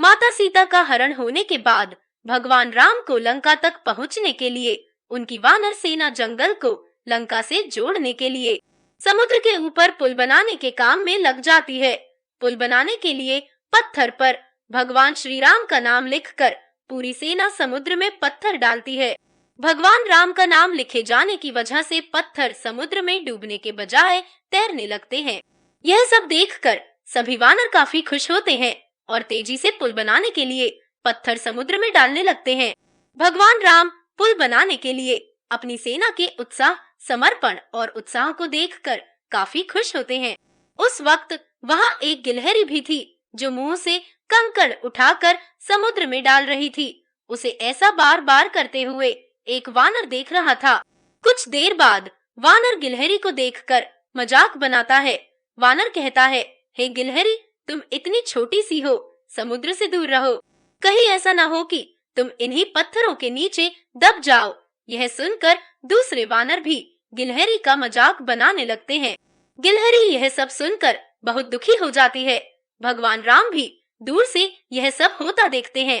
माता सीता का हरण होने के बाद भगवान राम को लंका तक पहुंचने के लिए उनकी वानर सेना जंगल को लंका से जोड़ने के लिए समुद्र के ऊपर पुल बनाने के काम में लग जाती है। पुल बनाने के लिए पत्थर पर भगवान श्री राम का नाम लिखकर पूरी सेना समुद्र में पत्थर डालती है। भगवान राम का नाम लिखे जाने की वजह से पत्थर समुद्र में डूबने के बजाय तैरने लगते हैं। यह सब देखकर सभी वानर काफी खुश होते हैं और तेजी से पुल बनाने के लिए पत्थर समुद्र में डालने लगते हैं। भगवान राम पुल बनाने के लिए अपनी सेना के उत्साह, समर्पण और उत्साह को देखकर काफी खुश होते हैं। उस वक्त वहाँ एक गिलहरी भी थी जो मुंह से कंकड़ उठाकर समुद्र में डाल रही थी। उसे ऐसा बार बार करते हुए एक वानर देख रहा था। कुछ देर बाद वानर गिलहरी को देखकर मजाक बनाता है। वानर कहता है, हे गिलहरी, तुम इतनी छोटी सी हो, समुद्र से दूर रहो। कहीं ऐसा न हो कि तुम इन्हीं पत्थरों के नीचे दब जाओ। यह सुनकर दूसरे वानर भी गिलहरी का मजाक बनाने लगते हैं। गिलहरी यह सब सुनकर बहुत दुखी हो जाती है। भगवान राम भी दूर से यह सब होता देखते हैं।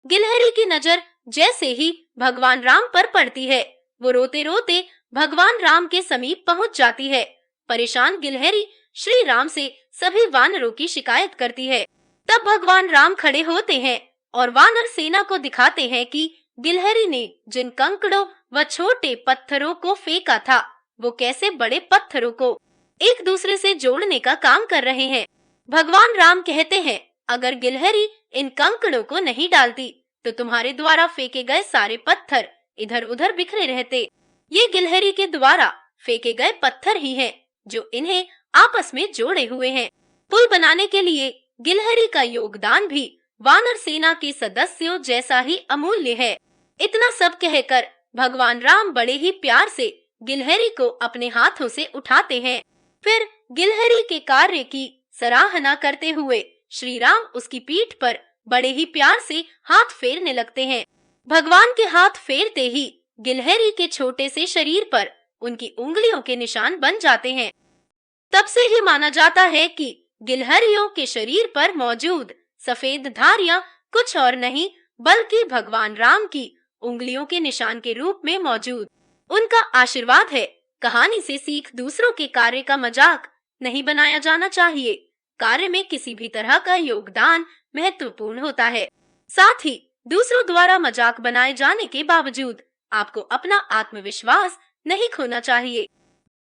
गिलहरी की नजर जैसे ही भगवान राम पर पड़ती है, वो रोते रोते भगवान राम के समीप पहुंच जाती है। परेशान गिलहरी श्री राम से सभी वानरों की शिकायत करती है। तब भगवान राम खड़े होते हैं और वानर सेना को दिखाते हैं कि गिलहरी ने जिन कंकड़ों व छोटे पत्थरों को फेंका था, वो कैसे बड़े पत्थरों को एक दूसरे से जोड़ने का काम कर रहे हैं। भगवान राम कहते हैं, अगर गिलहरी इन कंकड़ों को नहीं डालती तो तुम्हारे द्वारा फेंके गए सारे पत्थर इधर उधर बिखरे रहते। ये गिलहरी के द्वारा फेंके गए पत्थर ही हैं जो इन्हें आपस में जोड़े हुए हैं। पुल बनाने के लिए गिलहरी का योगदान भी वानर सेना के सदस्यों जैसा ही अमूल्य है। इतना सब कहकर भगवान राम बड़े ही प्यार से गिलहरी को अपने हाथों से उठाते हैं। फिर गिलहरी के कार्य की सराहना करते हुए श्री राम उसकी पीठ पर बड़े ही प्यार से हाथ फेरने लगते हैं। भगवान के हाथ फेरते ही गिलहरी के छोटे से शरीर पर उनकी उंगलियों के निशान बन जाते हैं। तब से ही माना जाता है कि गिलहरियों के शरीर पर मौजूद सफेद धारियां कुछ और नहीं बल्कि भगवान राम की उंगलियों के निशान के रूप में मौजूद उनका आशीर्वाद है। कहानी से सीख, दूसरों के कार्य का मजाक नहीं बनाया जाना चाहिए। कार्य में किसी भी तरह का योगदान महत्वपूर्ण होता है। साथ ही दूसरों द्वारा मजाक बनाए जाने के बावजूद आपको अपना आत्मविश्वास नहीं खोना चाहिए।